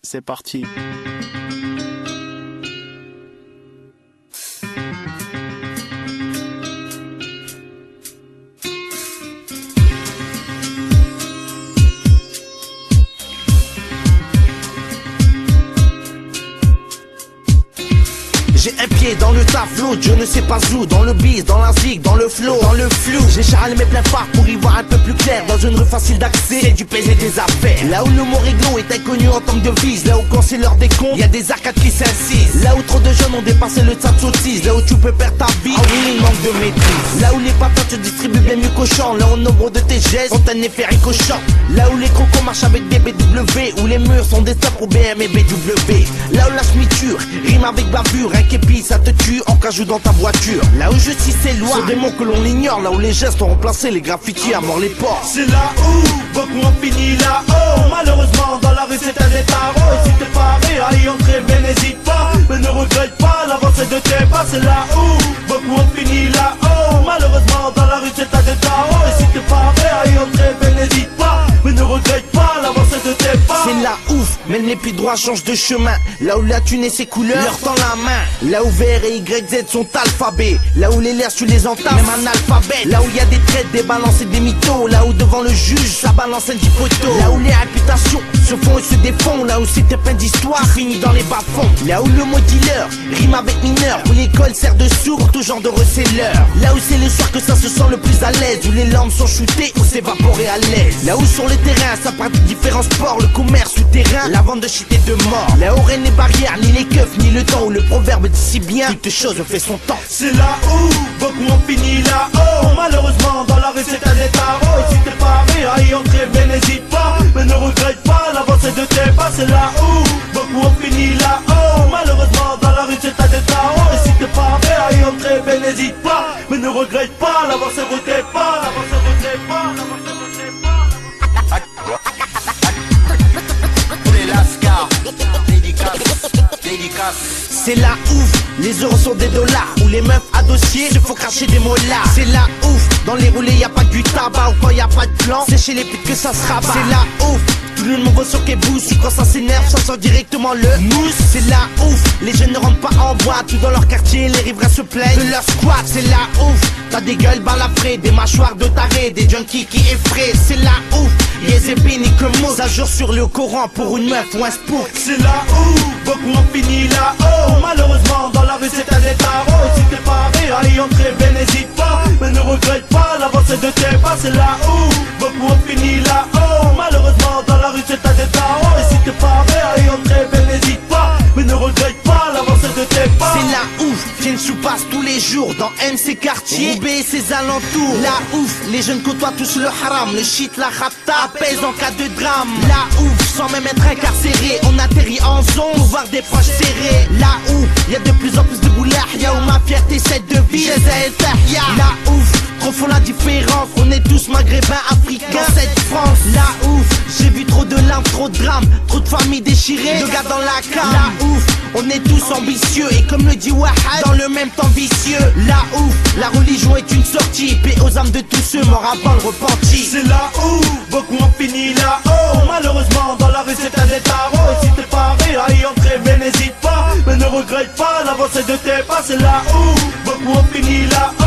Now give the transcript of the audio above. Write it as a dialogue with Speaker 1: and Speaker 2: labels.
Speaker 1: C'est parti.
Speaker 2: J'ai un pied dans le taf, l'autre je ne sais pas où. Dans le biz, dans la zig, dans le flow, dans le flou. J'ai charlé mes pleins phares pour y voir un peu plus clair. Dans une rue facile d'accès, c'est du PZ des affaires. Là où le mot réglo est inconnu en tant que devise. Là où quand c'est l'heure des cons, y a des arcades qui s'incisent. Là où trop de jeunes ont dépassé le stade sottise. Là où tu peux perdre ta vie, ah oui, il manque de maîtrise. Là où les patates se distribuent bien mieux qu'au champ. Là où le nombre de tes gestes ont un effet ricochant. Là où les crocos marchent avec des BW. Où les murs sont des stops pour BM et BW. Là où la chmiture rime avec bavure. Un képi ça te tue en cajou dans ta voiture. Là où justice est loi, sur des mots que l'on ignore. Là où les gestes ont remplacé les graffitis à mort les porcs.
Speaker 3: C'est là où beaucoup ont fini là-haut. Malheureusement dans la rue c'est un détaro. Et si t'es paré à y entrer mais n'hésite pas. Mais ne regrette pas l'avancée de tes pas. C'est là où beaucoup ont fini là-haut. Malheureusement dans la rue c'est un détaro. Et si t'es paré à y entrer mais n'hésite pas. Mais ne regrette pas l'avancée de tes pas.
Speaker 2: C'est là ouf, mène les pieds droits, change de chemin. Là où la thune et ses couleurs leur tend la main. Là où VR et YZ sont alphabets. Là où les lettres tu les entends, même un alphabet. Là où il y a des traites, des balances et des mythos. Là où devant le juge, ça balance un petit poteau. Là où les réputations se font et se défont. Là où c'était plein d'histoires, tu finis dans les bas-fonds. Là où le mot dealer rime avec mineur. Où l'école sert de sourd pour tout genre de receleur. Là où c'est le soir que ça se sent le plus à l'aise. Où les lampes sont shootées pour s'évaporer à l'aise. Là où sur le terrain, ça pratique différents sports. Le commerce souterrain, la vente de shit et de mort. Là où rien n'est barrière, ni les keufs, ni le temps. Où le proverbe dit si bien, toute chose fait son temps.
Speaker 3: C'est là où beaucoup ont fini là-haut. Malheureusement dans la rue c'est un détaro. Et si t'es paré à y entrer mais n'hésite pas. Mais ne regrette pas l'avancée de tes pas. C'est là où beaucoup ont fini là-haut. Malheureusement dans la rue c'est un détaro. Et si t'es paré à y entrer mais n'hésite pas. Mais ne regrette pas l'avancée de tes pas. L'avancée de tes pas. L'avancée de tes pas.
Speaker 4: Pour les lascars, dédicace.
Speaker 2: C'est là ouf, les euros sont des dollars. Où les meufs à dossier, se faut cracher des mots là. C'est là ouf, dans les roulés y a pas que du tabac. Ou quand y a pas de plan, c'est chez les putes que ça se rabat. C'est là ouf, tout le monde sur qu'est boost. Quand ça s'énerve, ça sort directement le mousse. C'est là ouf, les jeunes ne rentrent pas en boîte. Tout dans leur quartier, les riverains se plaignent de leur squat. C'est là ouf, t'as des gueules balafrées, des mâchoires de tarés, des junkies qui effraient. C'est là ouf, yes et ni que mot. Ça jure sur le Coran pour une meuf ou un spook.
Speaker 3: C'est là où beaucoup ont fini là-haut. Malheureusement dans la rue c'est un détaro. Et si t'es paré à y entrer ben n'hésite pas. Mais ne regrette pas l'avancée de tes pas. C'est là où beaucoup ont fini là-haut. Malheureusement dans la rue c'est un détaro. Et si t'es paré à y entrer ben n'hésite pas. Mais ne regrette pas l'avancée de tes pas.
Speaker 2: C'est là ouf, Tiensou passe tous les jours dans MC quartier, Roubaix et ses alentours. Là ouf, les jeunes côtoient tous le haram. Le shit, la rapta, apaise en cas de drame. Là ouf, sans même être incarcéré, on atterrit en zone pour voir des proches serrés. Là où y a de plus en plus de boulard, y'a où ma fierté cette devise. Là ouf, trop font la différence. On est tous maghrébins, africains, cette France. Là ouf, j'ai vu trop de larmes, trop de drames, trop de familles déchirées, de gars dans la cave. Là ouf, on est tous ambitieux et comme le dit Wahad, dans le même temps vicieux. Là ouf, la religion est une sortie, paix aux âmes de tous ceux morts avant le repenti.
Speaker 3: C'est là où beaucoup ont fini là-haut. Malheureusement dans la rue c'est un détaro. Et si t'es paré à y entrer mais n'hésite pas. Mais ne regrette pas l'avancée de tes pas. C'est là où beaucoup ont fini là-haut.